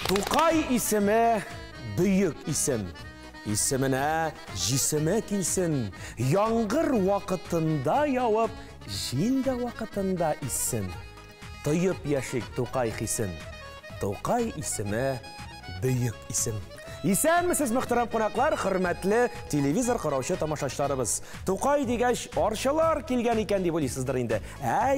Тукай исеме büyük isim. İsimine jisime kilsin. Yangır vakitinde yağıp, jil de vakitinde isim. Tıyıp yaşık Tукай hisin. Tукай isime büyük isim. İsәнмесез, мөхтәрәм кунаклар, хөрмәтле телевизор караучы тамашачыларыбыз. Тукай дигәч, арчылар килгән икән дип уйлыйсыздыр инде.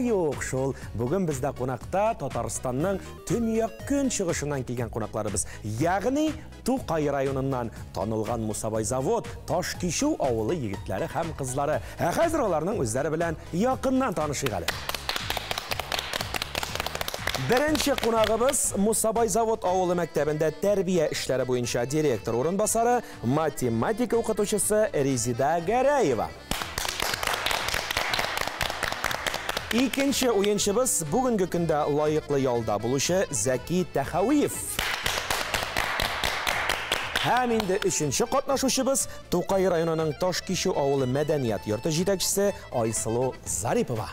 Юк шул. Бүген бездә кунакта Татарстанның төньяк көнчыгышыннан килгән кунакларыбыз. Ягъни Тукай районыннан танылган Мусабай завод, Ташкишу авылы егетләре һәм кызлары. Хәзер аларның үзләре белән якыннан танышыйк әле. Birinci qonağımız Musabay zavod avulu məktəbində tərbiyə işləri boyunca direktor orunbasarı, matematika oxutucusu Rezida Garayeva. İkinci oyunçumuz bugünkü gündə layıqlı yolda buluşu Zaki Təxaviyev. Həm indi üçüncü qatnaşuşumuz Tукай rayonunun Taşkişu avulu mədəniyyət yurtu жетəkçisi Aysulu Zaripova.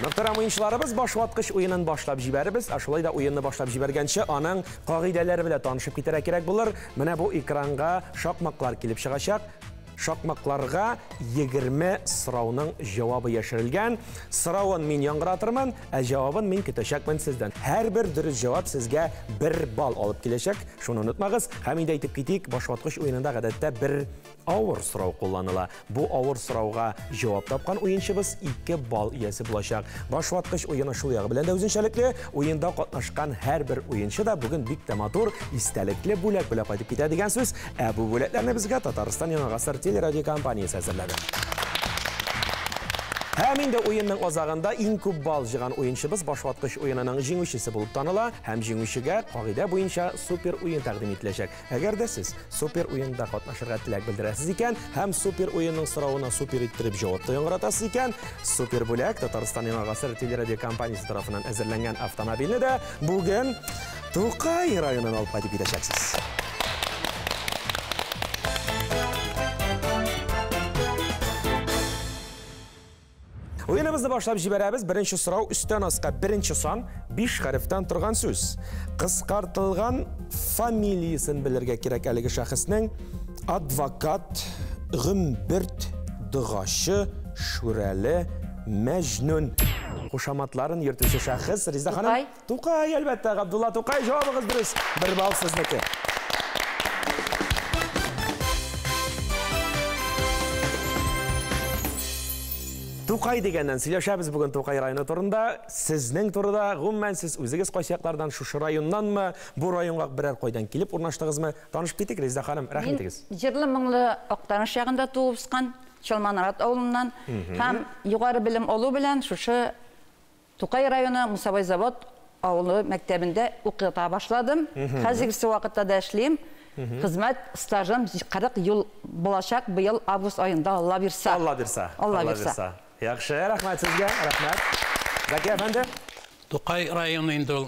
Muhtaram oyuncularımız başlatqış oyunun başlap jibərimiz. Şulay da oyununu başlap jibərgənçə aның qagidələri bilə tanışıb getərək kerak bulur. Mənə bu ekranğa şaqmaqlar kilib çıxacaq. Şaqmaqlarga 20 sıravının cevabı yaşırılgan. Sıravın min yanğıratırman, cevabın min kütəşəkmən sizdən. Hər bir dürüst cevap sizə 1 bal alıp geləcək. Şunu unutmağız. Həmin də itib getik, başlatqış oyununda qədətdə bir ağır sırav kullanıla. Bu ağır sıravğa cevap tapqan oyunçumuz 2 bal iyəsi bulacaq. Başlatqış oyunu şul yağı bilən də özünşəlikli. Oyunda qatnaşqan hər bir oyuncu da bugün bik tematur, istəlikli bülək aytıb getə digən söz. Bu büləklərini bizə Tataristan Yeni Ağasır Teleradyo kompaniyası hazırladı. Həmin də oyunun ozağında ən көп bal yığan oyunçumuz başlatqış oyununun jеңүүчүсү bulub tanıla, həm jеңүүчүгө qagidə boyunca super oyun təqdim etiləcək. Əgər də siz super oyunda qatnaşırğa tilək bildirəsiz ikən, həm super oyunun sıravına super ettirib cavabda yanğıratasız ikən, super bülək Tataristan Yeni Ağasır Teleradyo kompaniyası tarafından əzərlənən avtomobilini də bugün Tукай rayonundan alıb qayıdıb gedəcəksiniz. Oyunumuzda başlayıp jibərəbiz. Birinci sırav üstdən asqa birinci son 5 hərfdən turğan söz. Qısqartılğan familiyasını bilirgə kirək əligi şəxsinin advokat, Gümbürt, Dığaşı, Şürəli, Məcnun. Qoşamatların yırtışı şəxs. Rezida xanım? Tукай, əlbəttə. Abdullah Tукай, cavabınız dürüst. 1 bal sizniki. Tукай degəndən сөйләшәбез bugün Tукай rayonu turunda. Sizning turida g'umman siz o'zingiz qaysi yoqlardan shu rayondanmı, bu rayonga birər qoydan kelib o'rnashdingizmi? Tanışıb ketik Rezida xanım, rahmetingiz. Men Jiрлы Мыңлы Актаныш ягында туып үскән, Чалманарат авылыннан һәм югары белем алу белән шушы Тукай районы Мусабай завод авылы мәктәбендә укыта башладым. Хәзерге вакытта да эшлим. Хезмәт стажым 40 ел булачак быел август айында Алла бирсә. Алла бирсә. Алла бирсә. Yaxşı, rəhmət sizə, rəhmət. Zaki əfəndi? Tукай rayonunda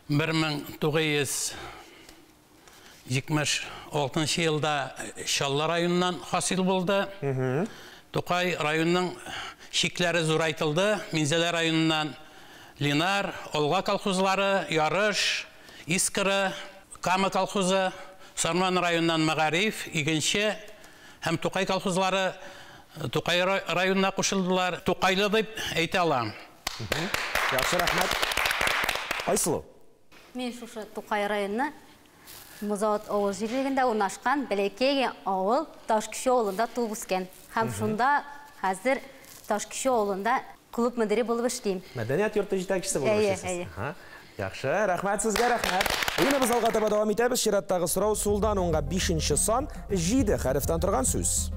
1976 yılda Şalla rayonundan hasil buldu. Tукай rayonunun şikləri zoraytıldı. Minzeler rayonundan Linar, Olga kolxozları, Yarış, İskırı, Kama kolxozu, Sarman rayonundan Mağarif, İginçi, hem Tукай kolxozları Tукай rayonuna qoşuldular. Tукайлы deyip әйтә алам. Yaxşı, rəhmət. Aysulu. Мен шушы Тукай районы Музавод авыл җирлегендә урнашкан бәләкәй авыл Ташкишу авылында туып үскән. Һәм шунда хәзер Ташкишу авылында клуб мөдире булып эшлим. Мәдәният йорты җитәкчесе булып эшлисез. Yaxşı, rəhmət sizə, rəhmət. Oyunumuz alğa taба davam etəбез. Şiratdагы сорау сулдан онга 5-нче сан 7 хәрефтән торган сүз.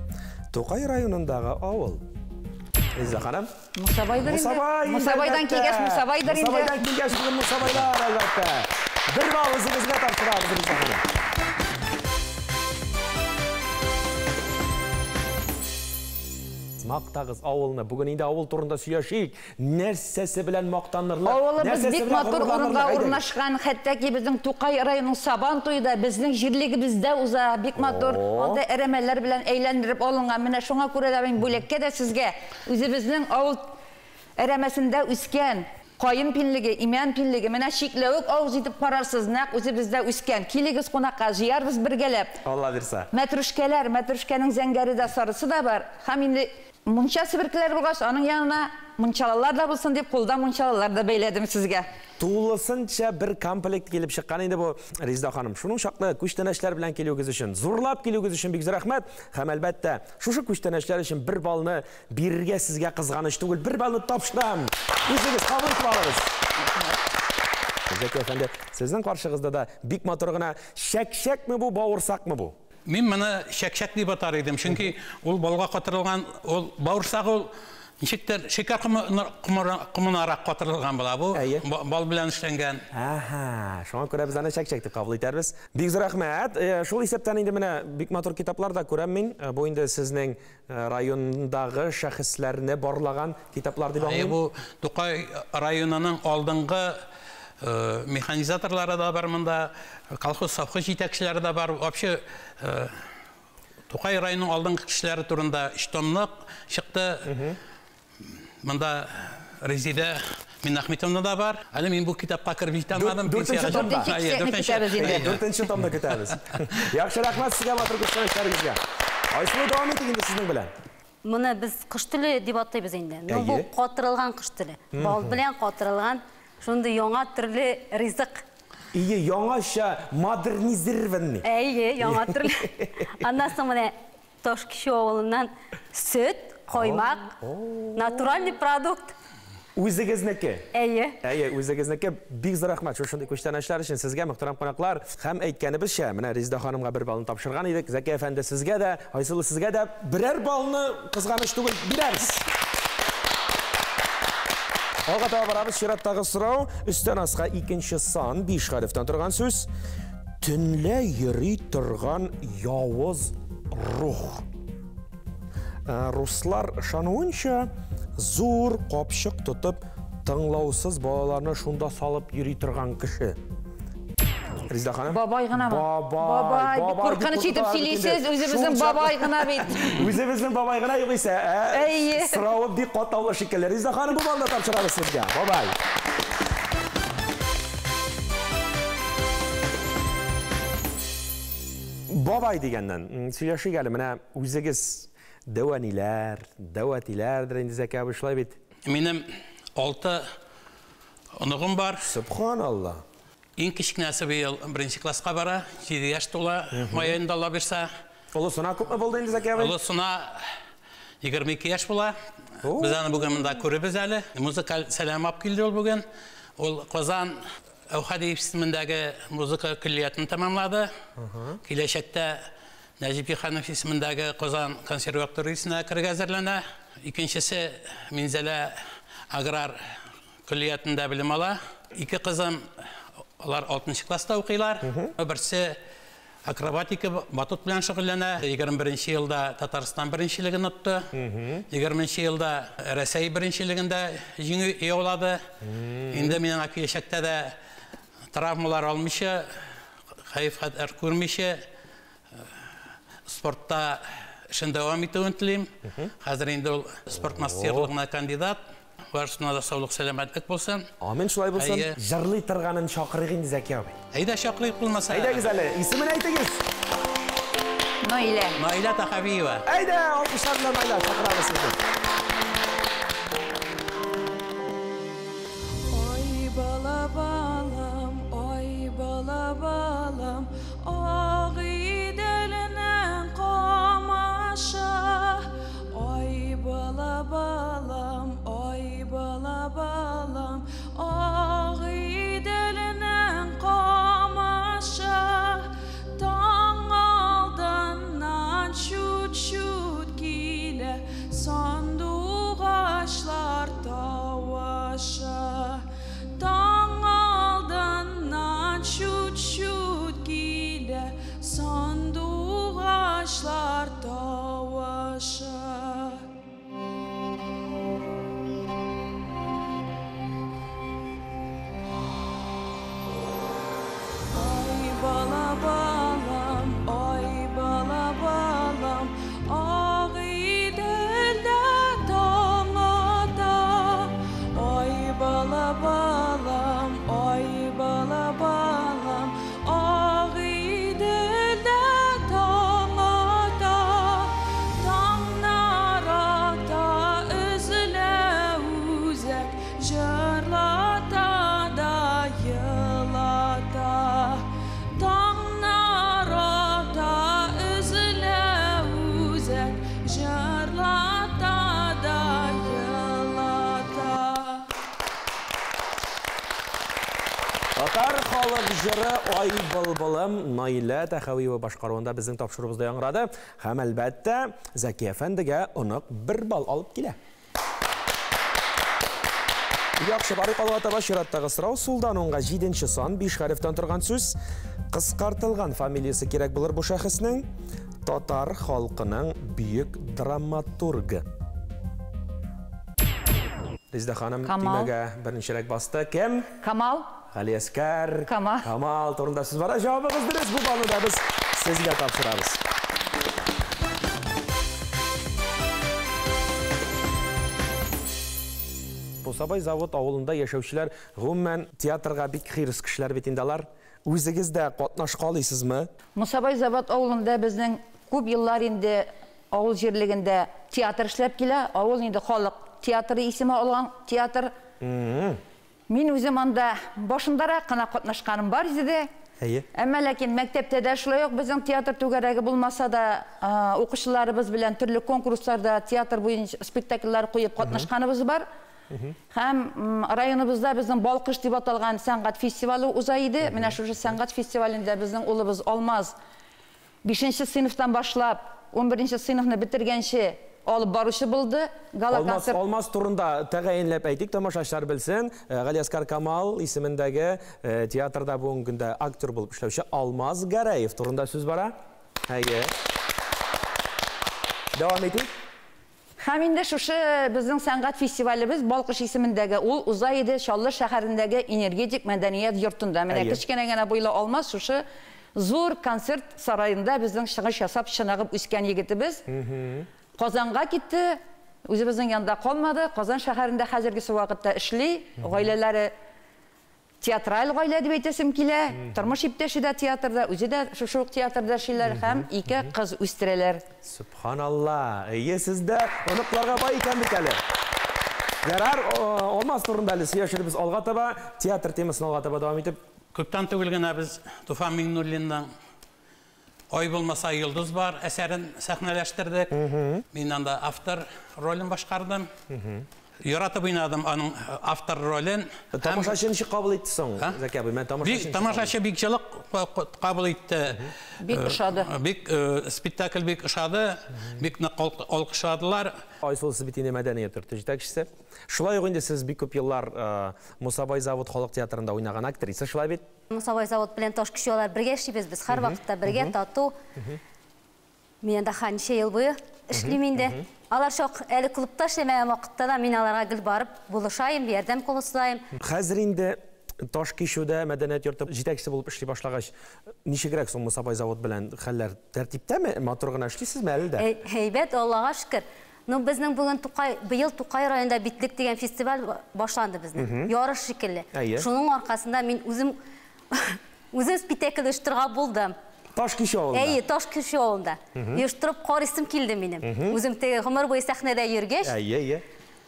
Tукай rayonundağı avul. Rezida xanım? Musabайдыр инде. Musabайдан килгәч, Musabайдыр инде. Musabайдан килгәч, бүген Musabайлар әлбәттә. 1 бал үзегезгә тапшырабыз, Резida xanım. Maqtağız avulны. Bugün indi avul turunda сөйләшик. Нәрсәсе белән мактанырлык? Авылыбыз бик матур урынга урнашкан, хәтта ки безнең Тукай районының Сабан туйда безнең җирлегебездә уза бик матур. Анда әрәмәләр белән әйләндереп алынган. Менә шуңа күрә дә мин бүлеккә дә сезгә үзебезнең авыл әрәмәсендә үскән Koyun pinligi, imen pinligi, mena şiklevik ağız edip pararsız, nak özü bizde üsken. Kiligiz konakka jiyar biz birgelep. Allah birsa. Metruşkeler, metruşkenin zengeri de sarısı da var. Ham indi munça sibirkiler bulgaç, onun yanına munçalalar da bulsun deyip kulda munçalalar da beyledim sizge. Tuğlasınca bir komplekt gelip çıkan indi bu Rizda Hanım. Şunun şaklı kuşteneşler bilen geliyoruz için, zorlap geliyoruz için büyük rahmet. Hem elbette şu kuşteneşler için bir balını birge sizge kızganış değil, bir balını tapşıram. Üzünüz kabul etmeliyiz. Zeki Efendi, sizin karşınızda da bik motoruna şek mi bu, bağırsak mı bu? Мен мұны шәк-шәк деп атар едім, çünkü ол балға қатырылған, ол бауырсақ ол нешектер шекер құмынарақ қатырылған бола, бұл бал білән ішленген. Aha, şu an göre bizden şek deyip kabul ederiz. Büyük rahmet. Şu hesaptan indi mene bik motor kitaplarda göremin. Bu indi sizin rayondagi şahıslarını barlagan kitaplar deyip anlayın. Bu Toqay rayonunun aldınғы mexanizatorları da var, mında kolxoz savxoz yetakçileri de var. Вообще Toqay rayonunun aldınғы kişileri turunda iştomlıq çıktı. Mında Rezide Minahmetovna da var. Ali men bu kitapqa kirib yetamadım. Dörtінші tomda kütəbiz. Yaxşı rahmet sizge motor kuşteneşlerimizge. Ayşulu devam ettiğinde sizin bilen. Мұны біз қыш тілі деп атайбыз енді. Бұл қатырылған қыш тілі. Бал білен қатырылған, шунды яңа түрлі ризық. İyi, яңаша модернизированы. Яңа түрлі. Андан соң міне Ташкише ауылынан сүт, қоймақ, натуральный продукт. Үзігізнекі. Үзігізнекі. Бик рахмет. Шушындай көштенешлер үшін sizge muhterem konaklar. Hem eytkenibizше, mine Rizda Hanım'a bir balını tapşırgan idik. Zeki Efendi sizge de, Aysylı sizge de birer balını kızganış tugul bileriz. Alga tabi barabız şirattagı sırav. Üstten asqa ikinci san, 5 harften turgan söz. Tünle yürü turgan yavuz ruh. Ruslar şanıunça zor qopşıq tutup tınlausuz balalarını şunda salıp yürü turgan kişi. Rizda Hanım? Babaygına mı? Babay. Korkanı çiğitip siliysiz, özümüzün babaygına bit. Özümüzün babaygına yok ise. Sıravı bir qatavlı şekilleri. Rizda Hanım bu balda tapşırarız sizge. Babay. Babay degenden, söyleşi geldi mine özünüz davatilerdir indi Zeki abi şulay bit. Benim 6 onugum var. Subhanallah. En kichkinasi bu yil 1-klassga bora, 7 yosh to'la, may oyida Alloh bersa. Ulusuna ko'pmi bo'ldi endi Zeki abi? Ulusuna 22 yosh bo'la. Biz ana bugun bunda ko'ramiz hali. Muzikal salam olib keldi ol bugun. Ol Qozon Avhadiyev ismidagi muzika kulliyatini tamomladi. Kelajakda Najib Yexanov ismidagi Qozon konservatoriyasina kirgazirlana. Ikkinchisi Minzala agrar kulliyatida bilim ola. İki qizim ular 6-klassda o'qiylar. Birisi akrobatika batut bilan shug'ullana. 21-yilda Tatariston birinchiligini o'tdi. 20-yilda Rossiya birinchiligida yengib oladi. Endi mening kelajakda da travmalar olmishi, xavf-xatar ko'rmishi, sportda ishini davom etishini tilayman. Hozir endi sport masterligiga kandidat. Varsına da sağlık selametlik olsun. Amin şulay bolsun. Jırlı tırganın şakırığın Zeki abi. Ayda şakırık bulmasa. Ayda güzel. İsmini aytınız. Naile. Naile Tahabiyeva. Ayda alkışlarla Naile şakırağını sizin. Oy bala balam, oy bala balam, oği delinen qamaşa. Oy bala balam, oy bala balam, oği delinen qamaşa. Taң aldandan şut gile, sanduğaçlar tavaşa. Taң aldandan şut gile, sanduğaçlar tavaşa. Татар халық жыры Ай былбылым Наилә Тәхәвиева башкаруында безнең тапшыруыбызда яңгырады. Һәм әлбәттә Зәки әфәндегә онык 1 балл алып килә. Яхшы, барык алга таба чираттагы сорау. Сулдан уңга 7-нче сан 5 хәрефтән торган сүз. Кыскартылган фамилиясе кирәк булыр бу шәхеснең. Татар халкының бөек драматургы. Резда ханым тимәгә берничәрәк басты. Кем? Камал. Галиәскәр. Камал. Камал турында сүз бара. Җавабыгыз дөрес. Бу балны да без сезгә тапшырабыз. Мусабай завод авылында яшәүчеләр гомумән театрга бик хирыс кешеләр бит инде алар. Үзегез дә катнашкалыйсызмы? Мусабай завод авылында безнең күп еллар инде авыл җирлегендә театр эшләп килә. Авыл инде халык театры исеме алган театр. Мин үзем анда башындарак кына катнашканым бар иде. Әмма ләкин мәктәптә дә шулай ук безнең театр түгәрәге булмаса да, укучыларыбыз белән төрле конкурсларда театр буенча спектакльләр куеп катнашканыбыз бар. Һәм районыбызда безнең Балкыш дип аталган сәнгать фестивале уза иде. Менә шушы сәнгать фестивалендә безнең улыбыз Алмаз 5-нче сыйныфтан башлап 11-нче сыйныфны бетергәнче алып баручы булды. Алмаз турында тәгаенләп әйтик, тамашачылар белсен. Галиәскәр Камал исемендәге театрда бүгенге көндә актер булып эшләүче Алмаз Гәрәев турында сүз бара. Дәвам итик. Һәм инде шушы безнең сәнгать фестивалебез Балкыш исемендәге ул уза иде Чаллы шәһәрендәге энергетик мәдәният йортында. Менә кечкенә генә буйлы Алмаз шушы зур концерт сарайында безнең чыгыш ясап чынагып үскән егетебез. Казанга китте. Үзебезнең янда калмады. Казан шәһәрендә хәзергесе вакытта эшли. Гаиләләре театраль гаилә дип әйтәсем килә. Тормыш иптәше дә театрда, үзе дә шушы театрда эшләр һәм 2 кыз үстерәләр. Субханалла. Сездә оныкларга бай икән бит әле. Ярар, Алмаз турында әле сөйләшербез алга таба, театр темасын алга таба дәвам итеп. Күптән түгел генә без Туфан Миңнуллинның Ай булмаса йолдыз бар әсәрен сәхнәләштердек. Мин анда автор ролен башкардым. Яратып уйнадым аның автор ролен. Тамашачы ничек кабул итте соң? Зәки абый, мен тамашачы бик җылы кабул итте. Бик ошады. Бик спектакль бик ошады. Бик алкышладылар. Айсул Сибитине мәдәният йорты җитәкчесе. Шулай ук инде сез бик күп еллар Мусабай завод халык театрында уйнаган актриса, шулай бит? Мусабай завод белән таш кешеләр бергә эшлибез без һәр вакытта бергә тату. Мен дә ханча ел буе эшлим инде. Алар шок әле клубта эшләмәгән вакытта да мин аларга гел барып булышайым, ярдәм кылыслайым. Хәзер инде таш кишүдә мәдәният йорты җитәкчесе булып эшли башлагач, ничегрәк соң Мусабай завод белән хәлләр тәртиптәме? Матур гына эшлисезме әле дә? Һәйбәт, Аллага шөкер. Ну безнең бүген быел Тукай районында битлек дигән фестиваль башланды безнең. Ярыш шикелле. Шуның аркасында мин үзем спектакль оештырга булдым. Таш кишү авылында. Таш кишү авылында. Оештырып карыйсым килде минем. Үзем теге гомер буе сәхнәдә йөргәч.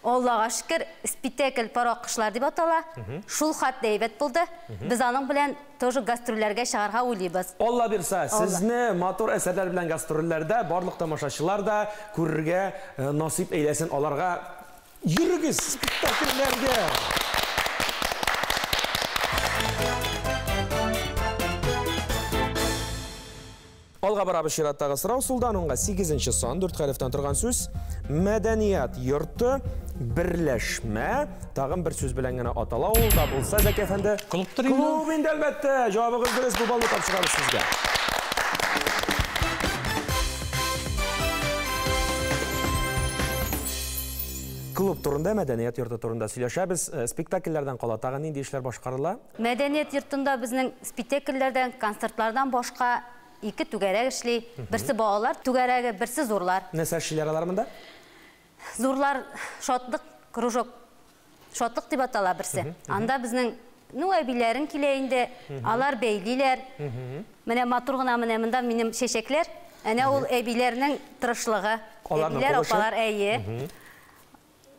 Аллага шөкер, спектакль Парак кышлар дип атала. Шул хат әйбәт булды. Без аның белән тоже гастрольләргә чыгарга уйлыйбыз. Алла бирсә, сезне матур әсәрләр белән гастрольләрдә барлык тамашачылар да күрергә насип әйләсен, аларга йөрегез спектакльләргә. Алга барабыз чираттагы сорау. Сулдан уңга 8-нче сан 4 хәрефтән торган сүз. Мәдәният йорты берләшмә. Тагын бер сүз белән генә атала. Ул да булса, Зәки әфәнде. Клуб инде әлбәттә. Җавабыгыз дөрес, бу балны тапшырабыз сезгә. Клуб турында, мәдәният йорты турында сөйләшәбез. Спектакльләрдән кала тагын нинди эшләр башкарыла? Мәдәният йортында безнең спектакльләрдән, концертлардан башка 2 түгәрәк эшли. Берсе балалар түгәрәге, берсе зурлар. Нәрсә эшләр алар монда? Зурлар шатлык, кружок. Шатлык дип атала берсе. Анда безнең әбиләрен килә инде, алар бәйлиләр. Менә матур гына менә монда минем чәчәкләр. Әнә ул әбиләрнең тырышлыгы. Әбиләр апалар әйе.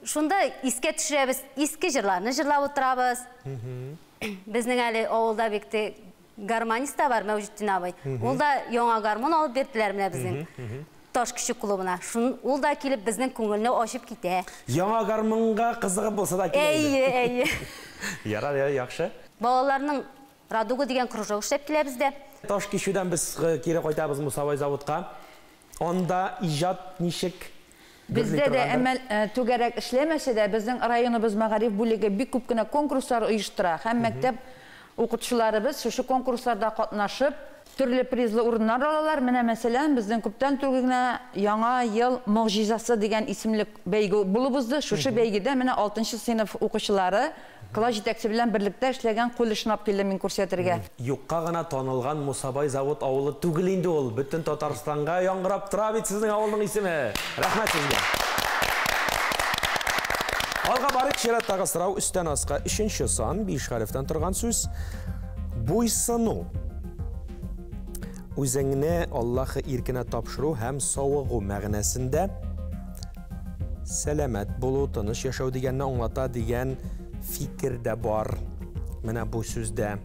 Шунда искә төшерәбез, иске җырларны җырлап утырабыз. Безнең әле авылда бик гармонист бар, Мәүҗетдин абый. Ул да яңа гармон алып бирделәр менә безнең Таш кишү клубына. Ул да килеп безнең күңелне ачып китә. Яңа гармонга кызыгып булса да килә. Әйе. Ярар, яхшы. Балаларның Радуга деген кружок эшләп килә бездә. Таш кишүдән без кире кайтабыз Мусабай заводка. Анда иҗат ничек? Бездә дә әмәл түгәрәк эшләмәсә дә, безнең районыбыз мәгариф бүлеге бик күп кенә конкурслар оештыра. Һәм мәктәп укытучыларыбыз шушы конкурсларда катнашып, төрле призлы урыннар алалар. Менә мәсәлән, безнең күптән түгел генә Яңа ел могҗизасы дигән исемлек бәйге булып узды. Шушы бәйгедә менә 6-нчы сыйныф укучылары класс җитәкчесе белән берлектә эшләгән кулешны алып килде мин күрсәтергә. Юкка гына танылган Мусабай завод авылы түгел инде ул. Бөтен Татарстанга яңгырап тора бит сезнең авылның исеме. Рәхмәт сезгә. Алга барып чираттагы сорау өстән аска 3нче сан 5 хәрефтән торган сүз. Буйсыну. Үзеңне Аллаһы иркенә тапшыру һәм савыгу мәгънәсендә сәламәт булу, тыныч яшәү дигәнне аңлата дигән фикер дә бар. Менә бу сүздә.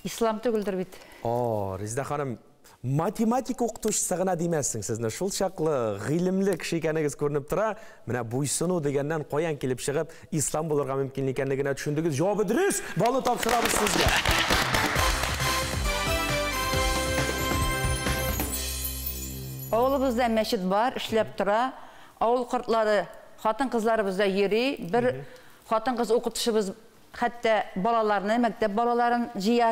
Ислам түгелдер бит. Резда ханым, математика укытучысы гына димәссең сезне. Шул чаклы гыйлемле кеше икәнегез күренеп тора. Менә буйсыну дигәннән каян килеп чыгып, ислам булырга мөмкин икәнлегенә төшендегез. Җавабы дөрес. Балны тапшырабыз сезгә. Авылыбызда мәчет бар, эшләп тора. Авыл кортлары, хатын-кызлары бездә йөри. Бер хатын-кыз укытучыбыз хәтта балаларны, мәктәп балаларын җыя,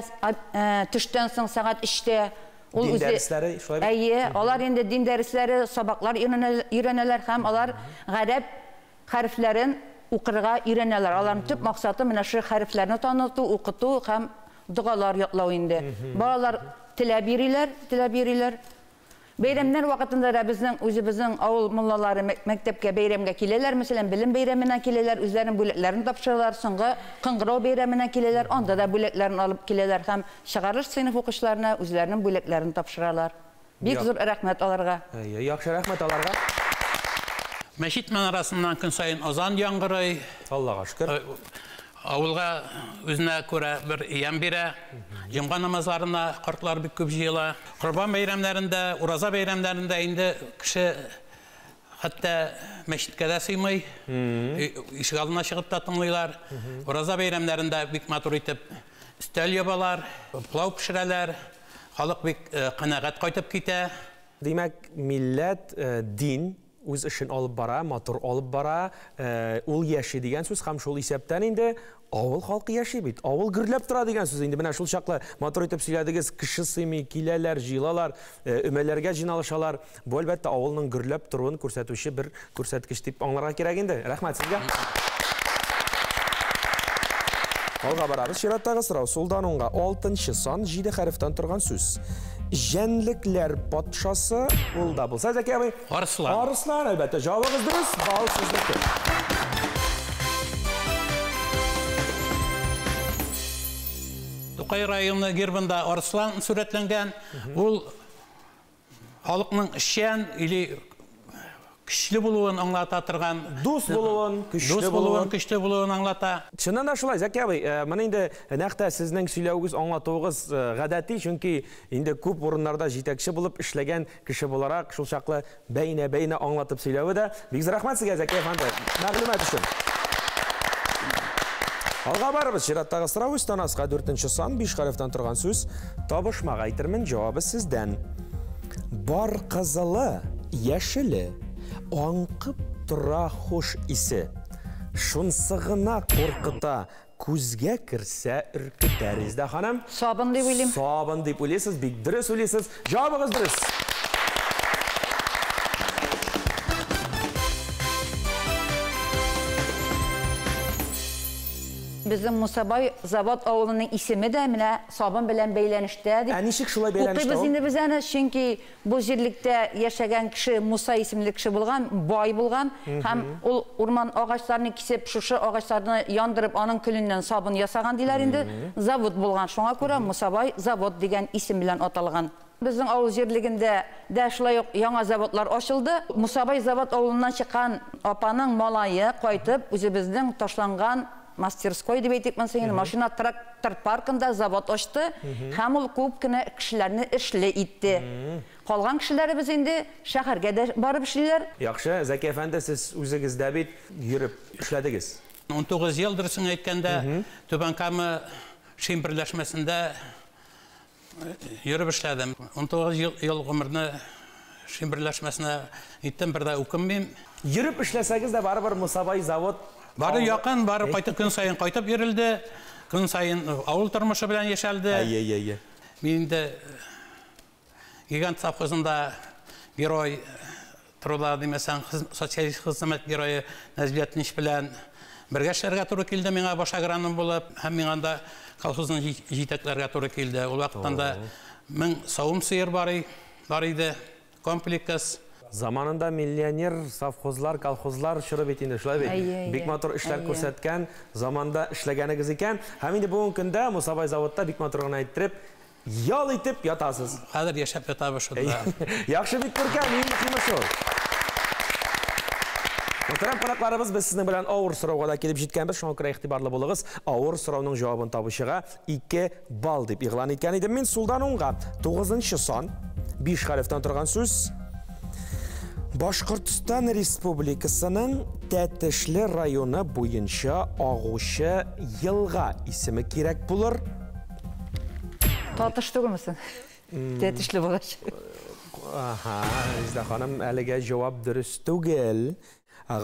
төштән соң сәгать 3-тә Дин дәресләре шулай бит? Әйе, алар инде дин дәресләре, сабаклар өйрәнәләр һәм алар гарәп хәрефләрен укырга өйрәнәләр. Аларның төп максаты менә шу хәрефләрне таныту, укыту һәм дугалар ятлау инде. Балалар теләп йөриләр. Бәйрәмнәр вакытында да үзебезнең авыл муллалары мәктәпкә бәйрәмгә киләләр, мәсәлән, билем бәйрәменә киләләр, үзләренең бүләкләрен тапшыралар, соңгы кыңгырау бәйрәменә киләләр, анда да бүләкләрен алып киләләр һәм чыгарыш сыйныф укучыларына үзләренең бүләкләрен тапшыралар. Бик зур рәхмәт аларга. Яхшы рәхмәт аларга. Мәчет манарасыннан көн сайын азан яңгырый. Аллага шөкер. Авылга үзенә күрә бер ям бирә. Җомга намазларына картлар бик күп җыела. Корбан бәйрәмнәрендә, ураза бәйрәмнәрендә инде кеше хәтта мәчеткә дә сыймый. Ишек алдына чыгып та тыңлыйлар. Ураза бәйрәмнәрендә бик матур итеп өстәл ябалар, пылау пешерәләр. Халык бик канәгать кайтып китә. Димәк, милләт, дин үз эшен алып бара, матур алып бара, ул яши дигән сүз һәм шул исәптән инде авыл халкы яши бит. Авыл гөрләп тора дигән сүз инде. Менә шул чаклы матур итеп сөйләдегез, кеше сыймый, киләләр, җыелалар, өмәләргә җыйналышалар. Бу әлбәттә авылның гөрләп торуын күрсәтүче бер күрсәткеч дип аңларга кирәк инде. Рәхмәт сезгә. Алга барабыз. Чираттагы сорау. Сулдан уңга 6нчы сан 7 хәрефтән торган сүз. Жәнлекләр патшасы ул да булса, Зәки абый. Арыслан. Арыслан, әлбәттә. Җавабыгыз дөрес. Бал сезнеке. Тукай районы гербында арыслан сурәтләнгән. Ул халыкның эшчән или көчле булуын аңлата торган, Дус булуын, көчле булуын аңлата. Чыннан да шулай, Зәки абый. Менә инде нәкътә сезнең сөйләүгез, аңлатуыгыз гадәти, чөнки инде күп урыннарда җитәкче булып эшләгән кеше буларак шул чаклы бәйнә аңлатып сөйләве дә бик рәхмәт сезгә, Зәки әфәнде. Мәгълүмат өчен. Алга барыбыз. Чираттагы сорау өстән аска 4нче сан 5 хәрефтән торган сүз. Табышмага әйтермен, җавабы сездән. Бар кызылы, яшеле, аңкып тора хуш исе. Шунсы гына куркыта, күзгә керсә үркетә. Резда ханым. Сабын дип уйлыйм. Сабын дип уйлыйсыз, бик дөрес уйлыйсыз. Җавабыгыз дөрес. Безнең Мусабай завод авылының исеме дә менә сабын белән бәйләнештә дип. Ничек шулай бәйләнештә? Укыйбыз инде без аны, чөнки бу җирлектә яшәгән кеше Муса исемле кеше булган, бай булган һәм ул урман агачларын кисеп, шушы агачларны яндырып, аның көленнән сабын ясаган диләр инде. Завод булган. Шуңа күрә Мусабай завод дигән исем белән аталган. Безнең авыл җирлегендә дә шулай ук яңа заводлар ачылды. Мусабай завод авылыннан чыккан апаның малае кайтып, үзебезнең ташланган мастерской дип әйтик мен, машина трактор паркында завод ачты һәм ул күп кенә кешеләрне эшле итте. Калган кешеләребез инде шәһәргә дә барып эшлиләр. Яхшы, Зәки әфәнде, сез үзегездә бит йөреп эшләдегез. 19 елдыр соң әйткәндә, Түбән Кама Şin birleşmesinde yürüp işledim. 19 yıl ömrünü Şin birleşmesine gittim, bir de okuyayım. Yürüp işleseniz de baribir Musabay zavod Barı yakın, barı qaytып gün sayın qaytып yerildi. Gün sayın avul turmuşu bilen yaşaldı. Benim de Gigant Savxozunda bir oy turuladı demesen, sosyalist hizmet bir oy Nezbiyetiniş bilen birge işlerge turu keldi. Mena baş agranım bulup, hem mena da kolxozun jiteklerge turu keldi. O vakittan da min savum sıyır var idi, kompleks. Zamanında milyoner savxozlar, kolxozlar şurub etinde şulay bek. Bek motor işler ko'rsatgan, zamanda ishlaganigiz ekan. Ham endi bugungi kunda Musabay zavodda bek motorni ayttirib, yol etib yotasiz. Hozir yashab yotamiz shunda. Yaxshi bit ko'rkan, muhimi shu. Muhtaram qonaqlarimiz, biz sizning bilan og'ir so'rovga kelib jetganmiz. Shunga ko'ra e'tiborli bo'ling'iz. Og'ir so'rovning javobini topishiga 2 ball deb e'lon etgan edim. Men suldan unga 9-son 5 harfdan turgan so'z Boshqirdiston Respublikasining Tatishli rayoni bo'yicha og'ushi yilg'a ismi kerak bo'lar. Tatishli misin? Tatishli bo'lash. Aha, Izda xonim, haliga javob durust tugil.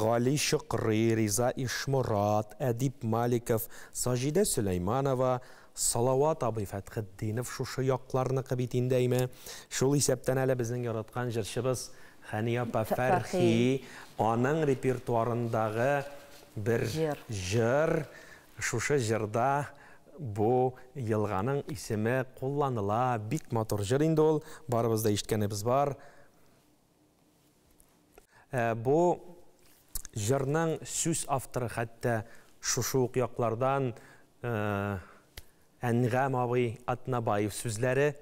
G'oli Shuqri, Riza Ishmurod, Adib Malikov, Sajida Sulaymanova, Salovat Abi Fathiddinov shu yoqlarni qilib etindaymi? Shu hisobdan hali bizning yaratgan jirshimiz Xaniya Farhi onun repertuarındagi bir jir. Shu jirda bu yilg'aning ismi qo'llanila. Bik motor jir endi ol, baribizda eshitganimiz bor. Bu jirning so'z avtori hatto shu yoqlardan Angam abi Atnabayev so'zlari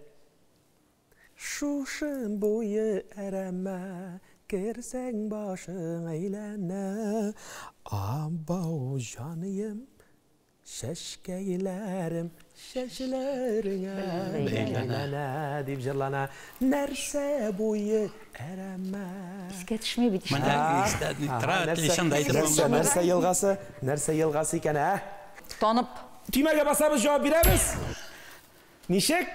Şuşun boyu ereme, girseng başın eylene. Abba canıyım, şeşkeylerim, şeşlerine eylene deyip jırlana. Nerse boyu ereme. Esketişmeyi bitişti. Nerse yılgası iken ha? Tanıp. Tüymege basarız cevap veremiz. Nişek?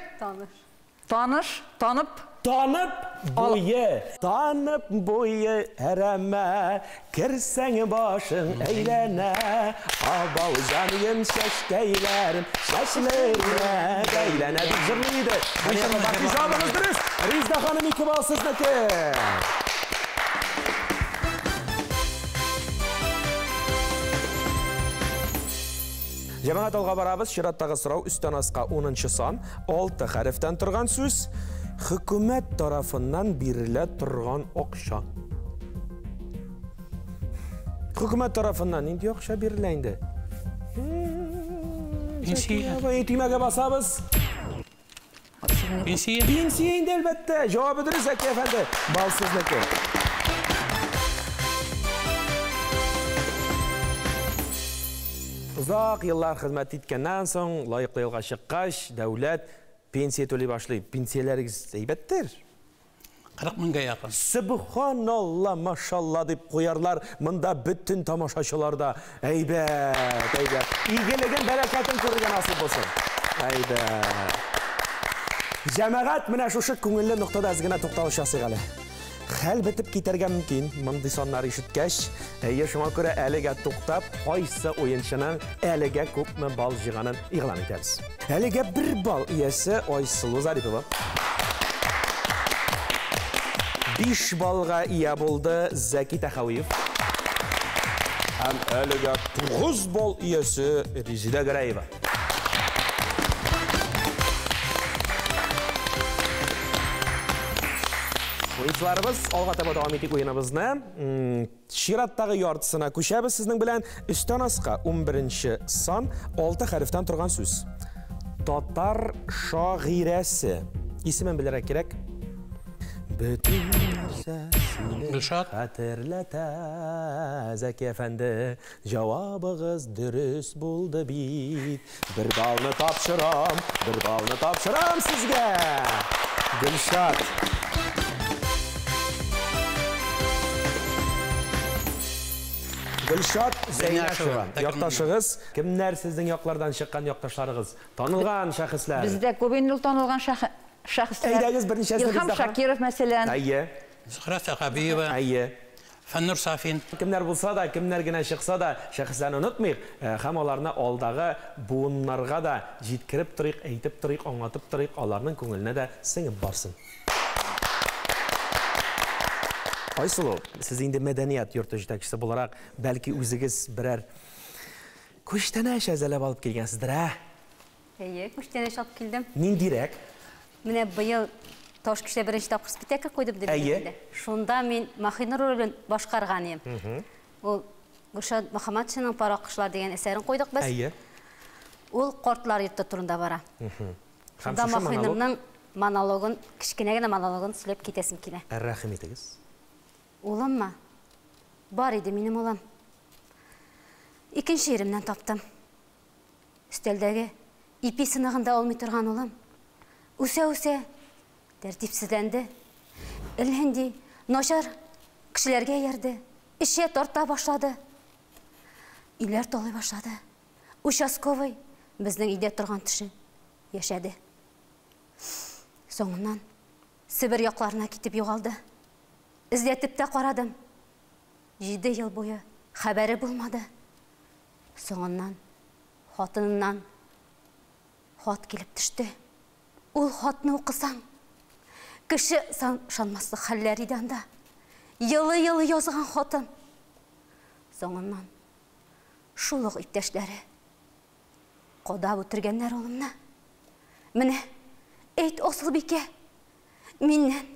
Tanıp boyu ereme, girsen başın eylene. Abav canıyım şeşkeylerim, şeşlerine eylene. Bir jırlıydı. Bakın cevabınız dürüst. Rizda Hanım 2 bal sizniki. Cemaat olga barabız, şirattagı sırau üstten asqa 10-son 6 harften turgan söz. Hükümet tarafından berilip turgan okşa. Hükümet tarafından indi okşa berilendi. Pensiye. Tüymege basabız. Pensiye indi elbette. Cevabı dürüst Zeki Efendi. Balsıznaki. Uzaq yıllar hizmet etkenden soň, layıklı yılga çıkkaş, devlet pensiye төлey başlayıp, pensiyeleriz heybettir. 40 mingga yaqin. Subhanallah, maşallah deyip koyarlar. Mında bütün tamaşaçılarda. Heybet. İlgilegen berekatın körüge nasip olsun. Heybet. Cemaat mine şuşu köngüllü noktada azgına toktaliş yasıgalı. Hal bitip keterge mümkün. Mındı sonları işitkeş. Şuna göre əliga toktap, qaysı oyunçının əliga köpmü bal jığanın ilan ederiz. Əliga bir bal iyesi Aysulu Zaripova. 5 balga iya buldu Zeki Taxaviyev. Hem əliga 9 bal iyesi Rizida Qarayeva. Oyuncularımız alğa taba davam ettik oyunumuzni. Şiratdagi yortisina ko'shamiz sizning bilan üstten asqa 11-son 6 harfdan turgan so'z. Tatar shoirasi. İsmen bilerek gerek. Bütün narsasini hatırlata Zeki Efendi. Cevabınız dürüst buldu bit. Bir balını tapşıram sizge. Gülşat. Гүлшат Зәйнәшева, Зәйнәшева. якташыгыз, кемнәр сезнең яклардан чыккан якташларыгыз? Танылган шәхесләр. Бездә күбен ел танылган шәхесләр. Әйдәгез берничәсен Илһам бездә. Шакиров мәсәлән. Әйе, Зөһрә Сәхабиева, әйе. Фәннур Сафин. Кемнәр булса да, кемнәр генә чыкса да, шәхесләрне унытмыйк, һәм аларны алдагы буыннарга да җиткереп торыйк, әйтеп торыйк, аңлатып торыйк, аларның күңеленә дә сеңеп барсын. Айсылу, сез инде мәдәният йорты җитәкчесе буларак, бәлки үзегез берәр күчтәнә әзерләп алып килгәнсездер, Әйе, күчтәнә алып килдем. Ниндирәк? Менә быел Ташкентта беренче тапкыр спектакль куйдым дип Әйе. әйткәндә. Шунда мин Махина ролен башкарган идем. Ул Гөлшат Мөхәммәтшинның Паракышлар дигән әсәрен куйдык без. Әйе. Ул картлар йорты турында бара. Һәм Шунда шушы монолог Махинаның монологын, кичкенә генә монологын сөйләп китәсем килә. рәхим итегез. Улыммы? Бар иде минем улым. Икенче иремнән таптым. Өстәлдәге ипи сынагында алмый торган улым. Үсә-үсә, тәртипсезләнде. Элһенди, начар кешеләргә ярды. Эшә тарта башлады. Иләр талый башлады. Участковый безнең өйдә торган кеше яшәде. Соңыннан Себер якларына китеп югалды. Эзләтеп тә карадым. 7 ел буе хәбәре булмады. Соңыннан хатыныннан хат килеп төште. Ул хатны укысаң, кеше шанмаслык хәлләр иде анда. Йылы-йылы язган хатын. Соңыннан шул ук иптәшләре кадап үтергәннәр улымны. Менә әйт, Асылбикә, миннән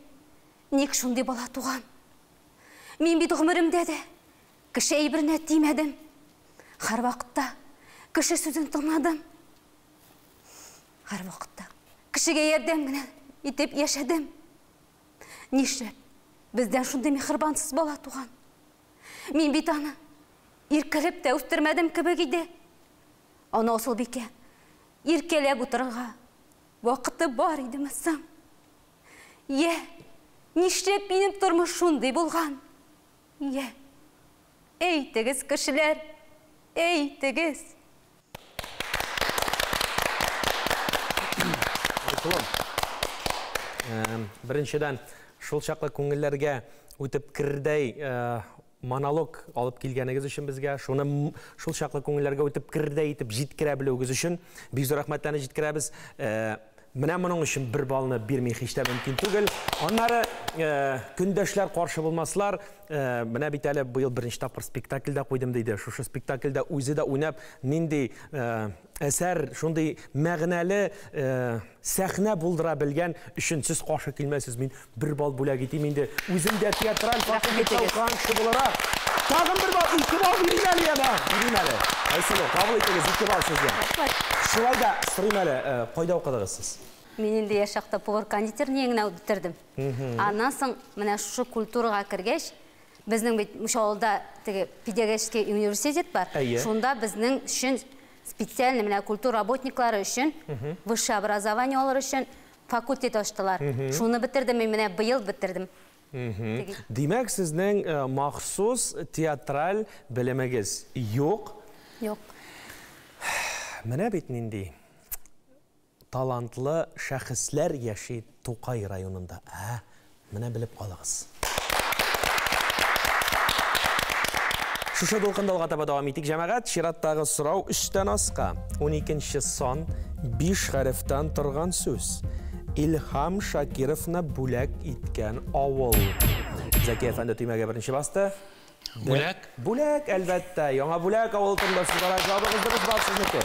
ник шундый бала туган? Мин бит гомеремдә дә кеше әйберенә тимәдем. Һәр вакытта кеше сүзен тыңладым. Һәр вакытта кешегә ярдәм генә итеп яшәдем. Нишләп бездән шундый мехрибансыз бала туган? Мин бит аны иркәләп тә үстермәдем кебек иде. Аны Асылбикә иркәләп утырырга вакыты бар идеме соң? Йә, нишләп минем тормыш шундый булган? Йә, әйтегез, кешеләр, әйтегез. Беренчедән, шул чаклы күңелләргә үтеп кирдәй монолог алып килгәнегез өчен безгә, шуны шул чаклы күңелләргә үтеп кирдәй итеп җиткерә белүегез өчен бик зур рәхмәтләрне җиткерәбез. Менә моның өчен бер балны бирми һич тә мөмкин түгел. Аннары көндәшләр каршы булмаслар. Менә бит әле быел беренче тапкыр спектакльдә куйдым диде. Шушы спектакльдә үзе дә уйнап, нинди әсәр, шундый мәгънәле сәхнә булдыра белгән өчен сез каршы килмәсез. Мин бер бал бүләк итим инде. Үзем дә театраль факультетта укыган кеше буларак. Тагын бер бал, 2 бал бирим әле яна. Бирим әле. Айсылу, кабул итегез, 2 бал сезгә. Шулай да сорыйм әле, кайда укыдыгыз сез? Мин инде яшакта повар-кондитер нигенә үттердем. Аннан соң менә шушы культурага кергәч, безнең бит Мушалда теге педагогический университет бар. Шунда безнең өчен специально менә культура работниклары өчен высшее образование алыр өчен факультет ачтылар. Шуны бетердем, мин менә быел бетердем. Димәк, сезнең махсус театраль белемегез юк? Юк. Менә бит нинди талантлы шәхесләр яши Тукай районында. Менә белеп калыгыз. Шушы дулкындалга таба дәвам итик, җәмәгать. Чираттагы сорау өстән аска. 12нче сан 5 хәрефтән торган сүз. Илһам Шакировны бүләк иткән авыл. Зәки әфәнде төймәгә беренче басты. Бүләк. Бүләк, әлбәттә. Яңа бүләк авыл турында сорау җавабыгыз дөрес бар сезнеке.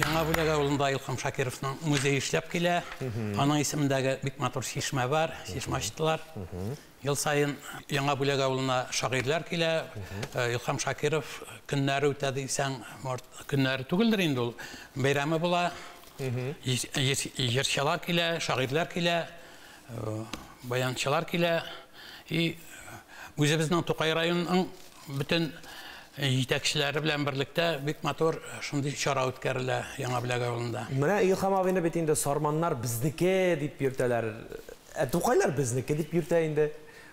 Яңа бүләк авылында Илһам Шакировның музей эшләп килә. Аның исемендәге бик матур чишмә бар, чишмә ачтылар. Ел сайын Яңа бүләк авылына шагыйрьләр килә. Илһам Шакиров көннәре үтә дисәң, көннәре түгелдер инде ул. Бәйрәме була. Җырчылар килә, шагыйрьләр килә, баянчылар килә. И үзебезнең Тукай районының бөтен җитәкчеләре белән берлектә бик матур шундый чара үткәрелә Яңа бүләк авылында. Менә Илһам абыйны бит инде сарманнар безнеке дип йөртәләр. Тукайлар безнеке дип йөртә инде.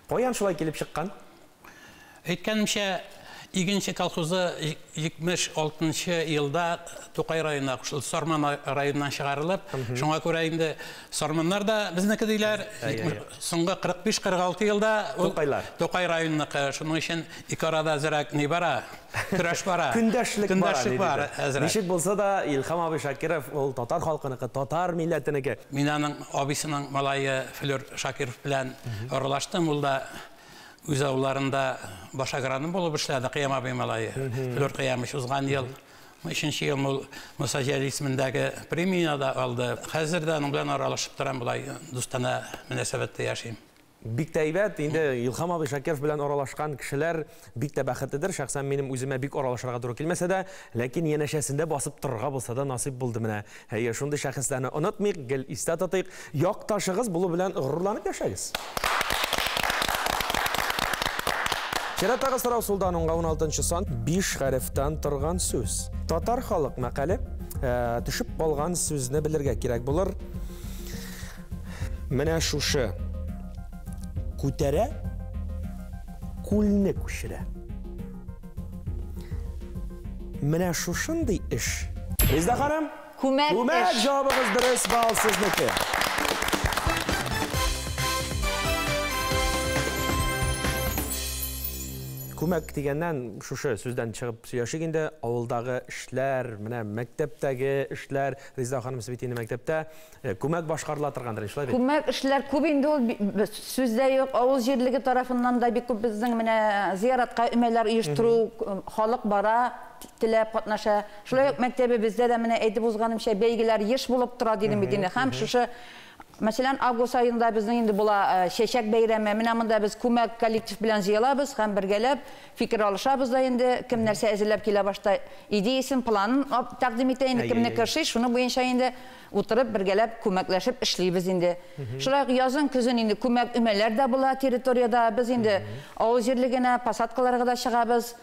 Каян шулай килеп чыккан? Әйткәнемчә, Игенче колхозы 76 елда Тукай районына кушылды, Сорман районынан чыгарылып, шуңа күрә инде Сорманнар да безнеке диләр. Соңгы 45-46 елда Тукай районныкы. Шуның өчен ике арада зирәк ни бара? Көрәш бара. Көндәшлек бара. Ничек булса да Илһам абый Шакиров ул татар халкыныкы, татар милләтенеке. Мин аның абысының малае Флёр Шакиров белән аралаштым, ул да үз авылларында баш агроном булып эшләде, Кыям абый малае. Флёр Кыямыч узган ел 3нче ел Муса Җәлил исемендәге премия да алды. Хәзер дә аның белән аралашып торам, булай дустана мөнәсәбәттә яшим. Бик тәйбәт, инде Илһам абый Шакиров белән аралашкан кешеләр бик тә бәхетледер. Шәхсән минем үземә бик аралашырга туры килмәсә дә, ләкин янәшәсендә басып торырга булса да насыйп булды менә. Әйе, шундый шәхесләрне онытмыйк, гел истә тотыйк. Якташыгыз булу белән горурланып яшәгез. Чираттагы сорау Сулданунга 16 сан 5 хәрефтән торган сүз. Татар халык мәкале төшеп калган сүзне белергә кирәк булыр. Менә шушы күтәрә, күлне күчерә. Менә шушындый эш. Резда ханым, Күмәк күмәк эш. җавабыгыз дөрес, бал сезнеке. Күмәк дигәннән шушы сүздән чыгып сөйләшик инде, авылдагы эшләр, менә мәктәптәге эшләр, Резда ханым сез бит инде мәктәптә күмәк башкарыла торгандыр, шулай бит? Күмәк эшләр күп инде ул сүздә юк, авыл җирлеге тарафыннан да бик күп безнең менә зияратка өмәләр оештыру, халык бара, теләп катнаша. Шулай ук мәктәбебездә дә менә әйтеп узганымча бәйгеләр еш булып тора дидем бит инде. Һәм шушы Мәсәлән, август айында безнең инде була чәчәк бәйрәме. Менә монда без күмәк коллектив белән җыелабыз һәм бергәләп фикер алышабыз да инде. Кем нәрсә әзерләп килә башта идеясын, планын тәкъдим итә инде, кемне кеши, шуны буенча инде утырып бергәләп күмәкләшеп эшлибез инде. Шулай язын, көзен инде күмәк өмәләр дә була территорияда. Без инде авыл җирлегенә, посадкаларга да чыгабыз.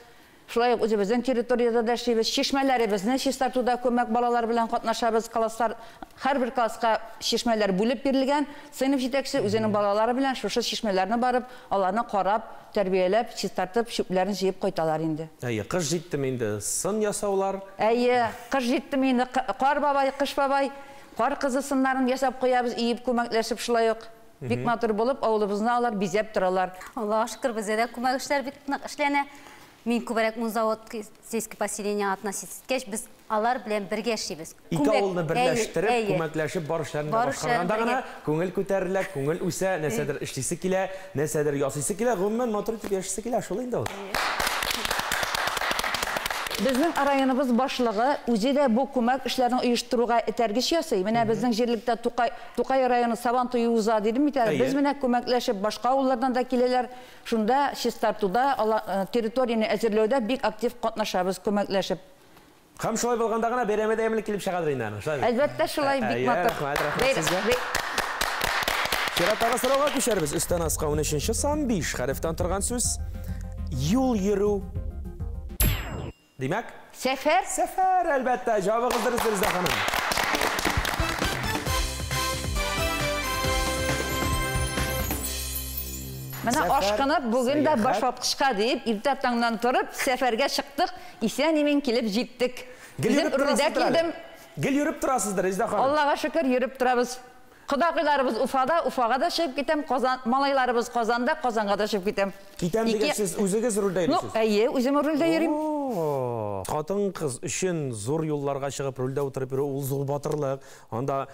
Шулай ук үзебезнең территорияда да эшлибез. Чишмәләребезне чистартуда күмәк балалар белән катнашабыз. Класслар, һәрбер класска чишмәләр бүлеп бирелгән. Сыйныф җитәкчесе үзенең балалары белән шушы чишмәләрне барып, аларны карап, тәрбияләп, чистартып, шүпләрен җыеп кайталар инде. Әйе, кыш җиттеме инде, сын ясаулар. Әйе, кыш җиттеме инде, кар бабай, кыш бабай, кар кызы сыннарын ясап куябыз, иеп күмәкләшеп шулай ук. Бик матур булып, авылыбызны алар бизәп торалар. Аллаһка шөкер, бездә дә күмәк эшләр бик нык эшләнә. Мин күбрәк музавод сельское поселение относится. Без алар белән бергә эшлибез. Ике авылны берләштереп, күмәкләшеп бар эшләрне башкарганда гына күңел күтәрелә, күңел үсә, нәрсәдер эшлисе килә, нәрсәдер ясыйсы килә, гомумән матур итеп яшисе килә, шулай инде ул. Безнең районыбыз башлыгы үзе дә бу күмәк эшләрен оештыруга этәргеч ясый. Менә безнең җирлектә Тукай районы Сабантуй уза дидем бит. Без менә күмәкләшеп башка авыллардан да киләләр. Шунда чистартуда, территорияны әзерләүдә бик актив катнашабыз күмәкләшеп. Һәм шулай булганда гына бәйрәмдә әмле килеп чыгадыр инде аны. Әлбәттә шулай бик матур. Чираттагы сорауга күчәрбез. Өстән аска 13 сан 5 хәрефтән торган сүз. Юл йөрү. Димәк? Сәфәр? Сәфәр, әлбәттә. Җавабыгыз дөрес, Резда ханым. Менә ашкынып, бүген дә баш вакытка дип, иртә таңнан торып, сәфәргә чыктык, исән-имин килеп җиттек. Үзем рөлдә килдем. Гел йөреп торасыздыр, Резда ханым. Аллага шөкер, йөреп торабыз. Кудагыйларыбыз Уфада, Уфага да чыгып китәм, малайларыбыз Казанда, Казанга да чыгып китәм. Китәм дигән сез үзегез рөлдә йөрисез. Әйе, үзем рөлдә йөрим. Хатын кыз өчен зур юлларга чыгып рөлдә утырып йөрү ул зур батырлык. Анда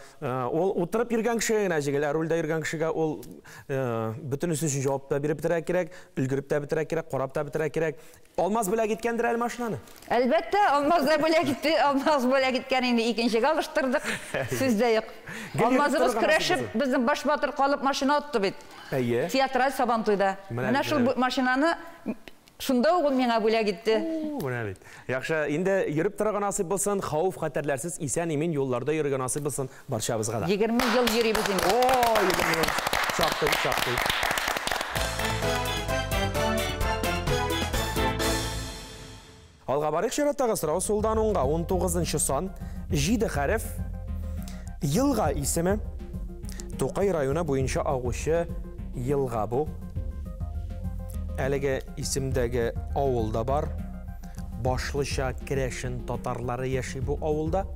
ул утырып йөргән кеше генә җигел, рөлдә йөргән кешегә ул бөтенесе өчен җавап та биреп бетерә кирәк, өлгереп тә бетерә кирәк, карап та бетерә кирәк. Алмаз белән киткәндер әле машинаны. Әлбәттә, алмаз да белән китте, алмаз белән киткән инде икенчегә алыштырдык. Сүздә юк. Алмазыбыз көрәшеп, безнең баш батыр калып машина отты бит. Әйе. Театраль Сабантуйда. Менә шул машинаны шунда ук миңа бүләк китте. Менә бит. Яхшы, инде йөреп торган насыйп булсын, хауф хәтерләрсез исән-имин юлларда йөргән насыйп булсын барчабызга да. 20 ел йөрибез инде. 20 ел. Шактый. Алга барык чираттагы сорау Сулданунга 19 сан 7 хәреф. Елга исеме. Тукай районы буенча агучы елга бу. Әлеге исемдәге авылда бар. Башлыча Керәшен татарлары яши бу авылда.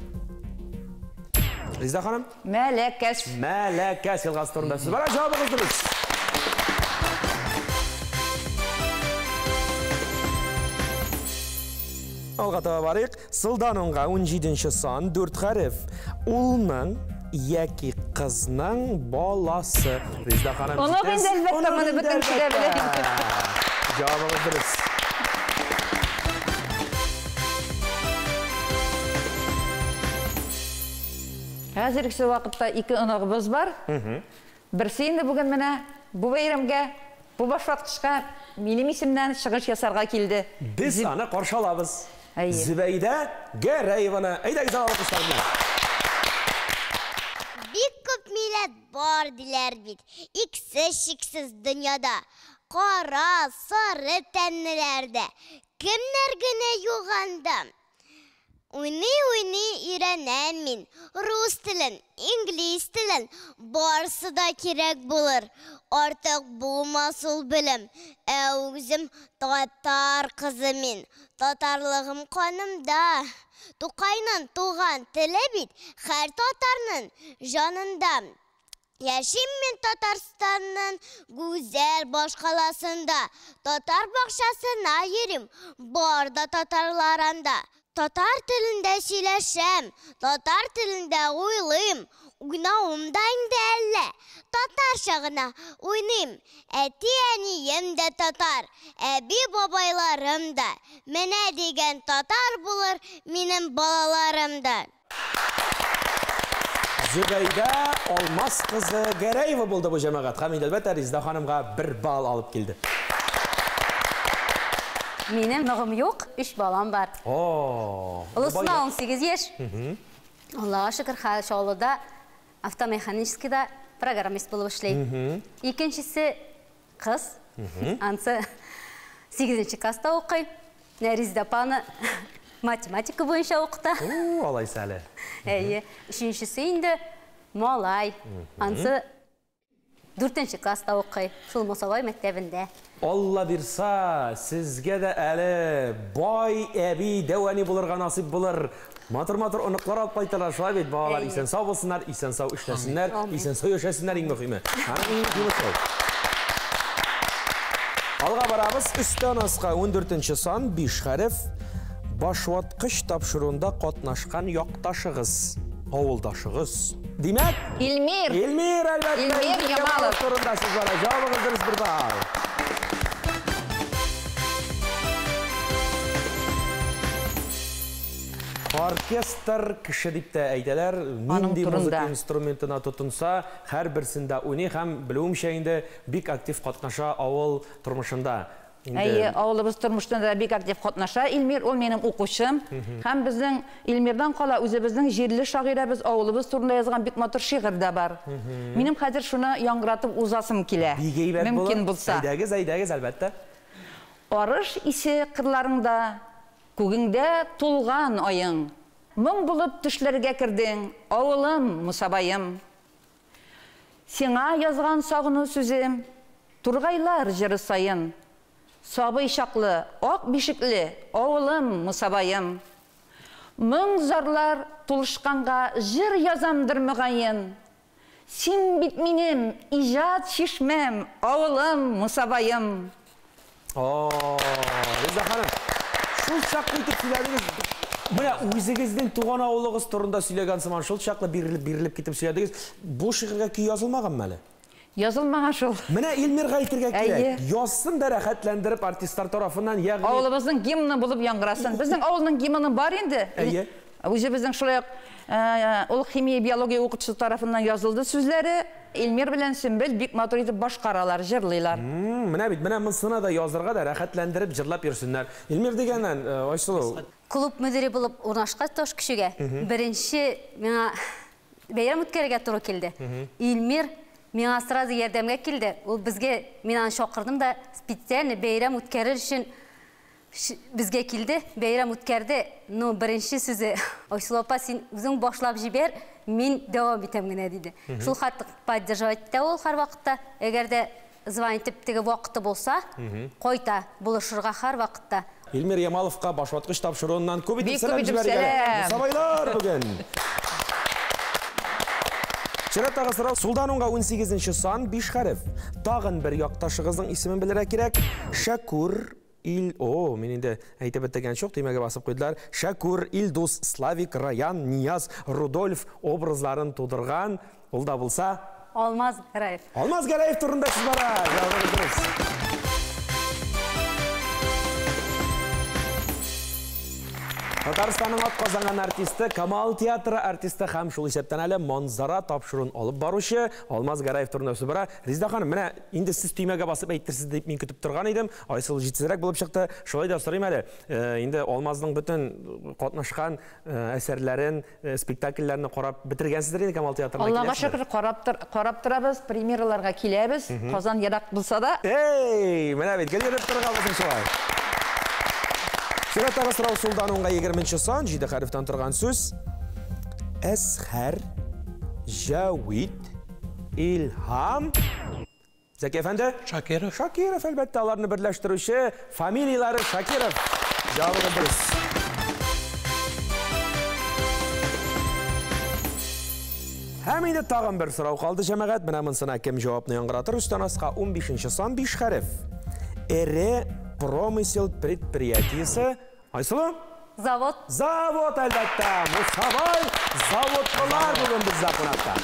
Резда ханым? Мәләкәс. Мәләкәс елгасы турында сез бара җавабыгыз дөрес. Алга таба барыйк. Сылданыңга 17-нче сан 4 хәреф. Улның яки кызның баласы. Резда ханым. Оны инде әлбәттә моны бөтен кешеләр белә. Җавабыгыз дөрес. Хәзерге вакытта 2 онагыбыз бар. Берсе инде бүген менә бу бәйрәмгә, бу башваткычка минем исемнән чыгыш ясарга килде. Без аны каршы алабыз. Әйе. Зөбәйдә Гәрәеваны. Әйдәгез алкышлар белән. Бик күп милләт бар диләр бит. Иксез-чиксез дөньяда. Кара, сары тәннеләрдә. Кемнәр генә юганда? Уйный өйрәнәм мин. Рус телен, инглиз телен барсы да кирәк булыр. Артык булмас ул белем. Үзем татар кызы мин. Татарлыгым канымда. Тукайның туган теле бит һәр татарның җанында. Яшим мин Татарстанның гүзәл башкаласында. Татар бакчасына йөрим, бар да татарларында. Татар телендә сөйләшәм, татар телендә уйлыйм. Уйнавымда инде әллә, татарча гына уйныйм. Әти-әнием дә татар, әби-бабайларым да. Менә дигән татар булыр минем балаларым да. Зөбәйдә Алмас кызы Гәрәева булды бу җәмәгать. Һәм инде әлбәттә Резда ханымга 1 балл алып килде. Минем ныгым юк, 3 балам бар. Улысына 18 яшь. Аллаға шүкір, Шаулыда автомеханическийда программист булып эшләй. Икенчесе кыз, ансы 8-нче класста укый. Резда апаны математика буенча укыта. Алай сәле. Әйе, өченчесе инде малай. Ансы 4-нче класста укый. Шул Мусабай мәктәбендә. Алла бирса, сезгә дә әле бай әби дәвани булырга насип булыр. Матур-матур оныклар алып кайталар. Шулай бит, балалар исән сау булсыннар, исән сау эшләсеннәр, исән сау яшәсеннәр, иң мөһиме. Алга барабыз. Өстән аска 14-нче сан 5 хәреф. Башваткыч тапшыруында катнашкан якташыгыз, авылдашыгыз. Димәк, Илмир. Илмир әлбәттә. Илмир Ямалов. Турында сүз бара. Җавабыгыз дөрес, 1 балл. Оркестр кеше дип тә әйтәләр. Нинди музыка инструментына тотынса, һәр берсендә уйный һәм белүемчә инде бик актив катнаша авыл тормышында. Әйе, авылыбыз тормышында да бик актив катнаша. Илмир ул минем укучым. Һәм безнең Илмирдан кала үзебезнең җирле шагыйрәбез авылыбыз турында язган бик матур шигырь дә бар. Минем хәзер шуны яңгыратып узасым килә. Мөмкин булса. Әйдәгез әлбәттә. Арыш исе кырларыңда, күгеңдә тулган айың. Моң булып төшләргә кирдең, авылым, Мусабаем. Сиңа язган сагыну сүзем, тургайлар җыры сайын. Сабый чаклы, ак бишекле, авылым, Мусабаем. Моң зарлар тулышканга җыр язамдыр мөгаен. Син бит минем иҗат шишмәм, авылым, Мусабаем. Резда ханым, шул чаклы итеп сөйләдегез. Менә үзегезнең туган авылыгыз турында сөйләгән сыман шул чаклы бирелеп китеп сөйләдегез. Бу шигырьгә көй язылмаганмы әле? Язылмаган шул. Менә Илмирга әйтергә кирәк. Язсын да рәхәтләндереп артистлар тарафыннан, ягъни Авылыбызның гимны булып яңгырасын. Безнең авылның гимны бар инде. Әйе. Үзебезнең шулай ул химия, биология укытучысы тарафыннан язылды сүзләре. Илмир белән Сөмбел бик матур итеп башкаралар, җырлыйлар. Менә бит, менә монысына да язырга да рәхәтләндереп җырлап йөрсеннәр. Илмир дигәннән, Айсылу. Клуб мөдире булып урнашкан таш кешегә беренче миңа бәйрәм үткәрергә туры килде. Илмир миңа сразу ярдәмгә килде. Ул безгә, мин аны чакырдым да специально бәйрәм үткәрер өчен безгә килде. Бәйрәм үткәрде. Ну, беренче сүзе, Айсылу апа, син үзең башлап җибәр, мен давам итем генә диде. Шул хатты поддерживать та ул һәр вакытта. Әгәр дә звонить теге вакыты булса, кайта булышырга һәр вакытта. Илмир Ямаловка башваткыч тапшыруыннан күп итеп Бик сәлам күп итеп җибәргән. сәлам. Сабайлар бүген. Чираттагы сорау Сулданунга 18-нче сан 5 хәреф. Тагын бер якташыгызның исемен белергә кирәк. Шакур мен инде әйтеп бетгән шук, тимәгә басып куйдылар. Шакур, Илдус, Славик, Раян, Нияз, Рудольф образларын тудырган. Ул да булса Алмаз Граев. Алмаз Граев турында сез бара. Җавабыгыз. Татарстанның атказанган артисты, Камал театры артисты һәм шул исәптән әле манзара тапшыруын алып баручы Алмаз Граев турында сүз бара. Резида ханым, менә инде сез төймәгә басып әйттерсез дип мин көтеп торган идем. Айсыл җитсезрәк булып чыкты. Шулай да сорыйм әле. Инде Алмазның бөтен катнашкан әсәрләрен, спектакльләрне карап бетергәнсездер инде Камал театрына. Аллага шөкер, карап торабыз, премьераларга киләбез. Казан ерак булса да. Эй, менә бит гелеп торганбыз шулай. Чираттагы сорау Сулданунга 20-нче сан 7 хәрефтән торган сүз. Әсхәр, Җавид, Илһам. Зәки әфәнде? Шакиров. Шакиров, әлбәттә, аларны берләштерүче фамилиялары Шакиров. Җавабы дөрес. Һәм инде тагын бер сорау калды, җәмәгать. Менә монысына кем җавапны яңгыратыр? Үстән аска 15-нче сан 5 хәреф. Эре промысел предприятиесе. Айсылы? Завод. Завод, әлбәттә. Мусабай заводчылар бүген бездә кунакта.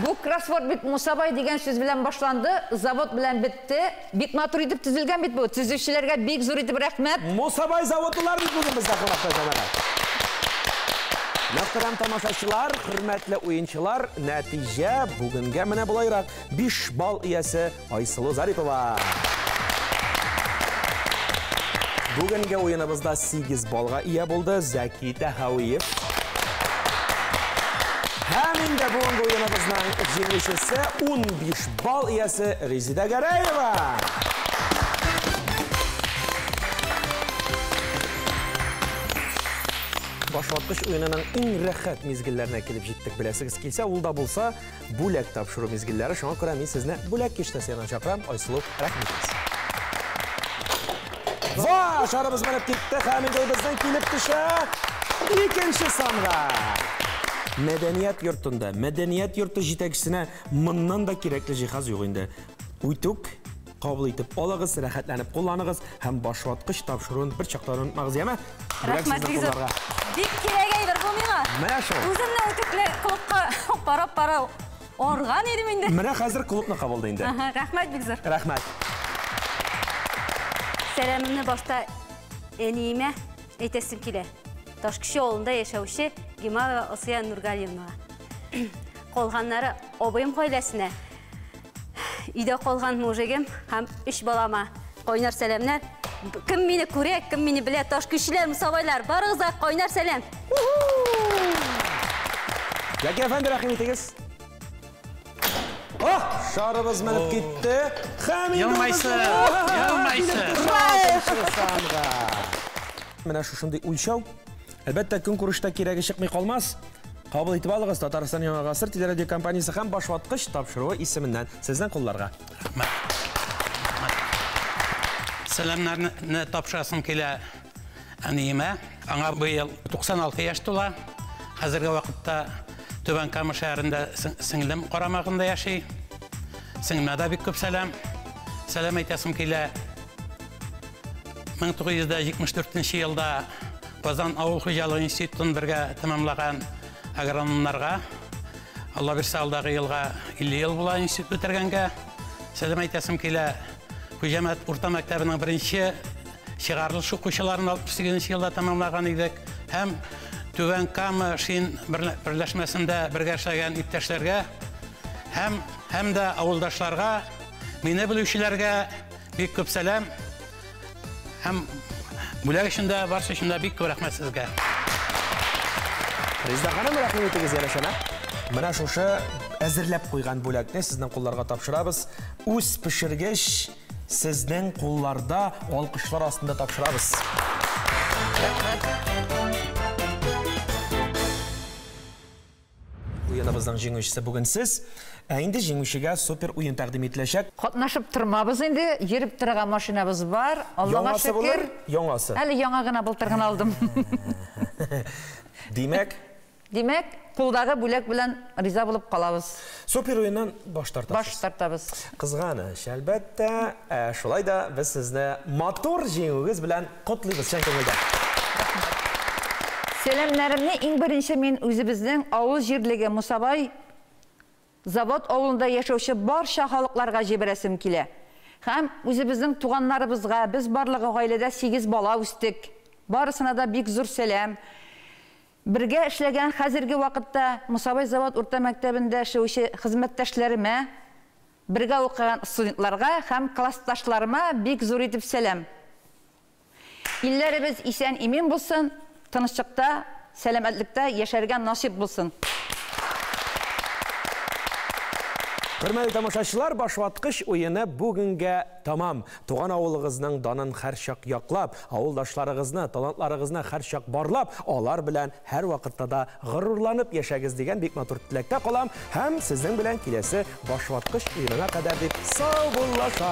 Бу кроссворд бит Мусабай дигән сүз белән башланды, завод белән битте. Бик матур итеп төзелгән бит бу. Төзүчеләргә бик зур итеп рәхмәт. Мусабай заводлар бит бүген бездә кунакта, җәмәгать. Мөхтәрәм тамашачылар, хөрмәтле уенчылар, нәтиҗә бүгенгә менә булайрак. 5 балл иясе Айсылу Зарипова. Бүгенгә уеныбызда 8 баллга ия булды Зәки Тәһавиев. Һәм инде бүгенге уеныбызның җиңүчесе 15 балл иясе Резида Гәрәева. Башваткыч уенының иң рәхәт мизгелләренә килеп җиттек, беләсегез килсә, ул да булса бүләк тапшыру мизгелләре. Шуңа күрә мин сезне бүләк кичтәсенә чакырам. Айсылу, рәхмәт. Ва, шарыбыз менеп китте, һәм инде бездән килеп төшә 2-нче санга. Мәдәният йортында, мәдәният йорты җитәкчесенә моннан да кирәкле җиһаз юк инде. Уйтук кабул итеп алыгыз, рәхәтләнеп кулланыгыз һәм башваткыч тапшыруын бер чактан унытмагыз, яме? Рәхмәт бик зур. Бик кирәк әйбер бу миңа. Менә шул. Үземне үтүкле клубка пара орган идем инде. Менә хәзер клубны кабулды инде. Рәхмәт бик зур. Рәхмәт. Сәламымны башта әниемә әйтәсем килә. Ташкышы авылында яшәүче Гимара Осия Нургалиевнага. Калганнары абыем гаиләсенә, өйдә калган мужигым һәм 3 балама кайнар сәламнар. Кем мине күрә, кем мине белә, Ташкышчылар, Мусабайлар, барыгызга кайнар сәлам. Зәки әфәнде, рәхим итегез. Шарыбыз менеп китте. Елмайсы. Менә шушындый үлчәү. Әлбәттә, көнкүрештә кирәге чыкмый калмас. Кабул итеп алыгыз, Татарстан Яңа Гасыр телерадио компаниясе һәм башваткыч тапшыруы исеменнән сезнең кулларга. Сәламнарны тапшырасым килә әниемә. Аңа быел 96 яшь тула. Хәзерге вакытта Түбән Кама шәһәрендә сеңлем карамагында яши. Сеңлемә дә бик күп сәлам. Сәлам әйтәсем килә. 1974 елда Казан авыл хуҗалыгы институтын бергә тәмамлаган агрономнарга, Алла бирсә алдагы елга 50 ел була институт бетергәнгә. Сәлам әйтәсем килә. Хуҗамәт урта мәктәбенең беренче чыгарылыш укучыларын 68 елда тәмамлаган идек. Һәм Түбән Кама шин берләшмәсендә бергә эшләгән иптәшләргә һәм дә авылдашларга, мине белүчеләргә бик күп сәлам. Һәм бүләк өчен дә, барсы өчен дә бик күп рәхмәт сезгә. Резида ханым, рәхим итегез ярашана. Менә шушы әзерләп куйган бүләкне сезнең кулларга тапшырабыз. Үз пешергәч, сезнең кулларда алкышлар астында тапшырабыз. Уеныбызның җиңүчесе бүген сез. Инде җиңүчегә супер уен тәкъдим ителәчәк. Катнашып тормабыз инде, йөреп торган машинабыз бар. Аллаһка Яңасы булыр, шөкер. яңасы. Әле яңа гына былтыр гына алдым. Димәк, Кулдагы бүләк белән риза булып калабыз. супер уеннан баш Баш тартасыз. тартабыз. Кызганыч, әлбәттә, шулай да без сезне матур җиңүгез белән котлыйбыз чын күңелдән. Сәламнарымны иң беренче мин үзебезнең авыл җирлеге Мусабай завод авылында яшәүче барча халыкларга җибәрәсем килә. Һәм үзебезнең туганнарыбызга, без барлыгы гаиләдә 8 бала үстек. Барысына да бик зур сәлам. Бергә эшләгән хәзерге вакытта Мусабай завод урта мәктәбендә эшләүче хезмәттәшләремә, бергә укыган студентларга һәм классташларыма бик зур итеп сәлам. Илләребез исән имин булсын, тынычлыкта, сәламәтлектә яшәргә насип булсын. Хөрмәтле тамашачылар, башваткыч уены бүгенгә тамам. Туган авылыгызның данын һәрчак яклап, авылдашларыгызны, талантларыгызны һәрчак барлап, алар белән һәр вакытта да горурланып яшәгез дигән бик матур теләктә калам һәм сезнең белән киләсе башваткыч уенына кадәр дип сау буллаша.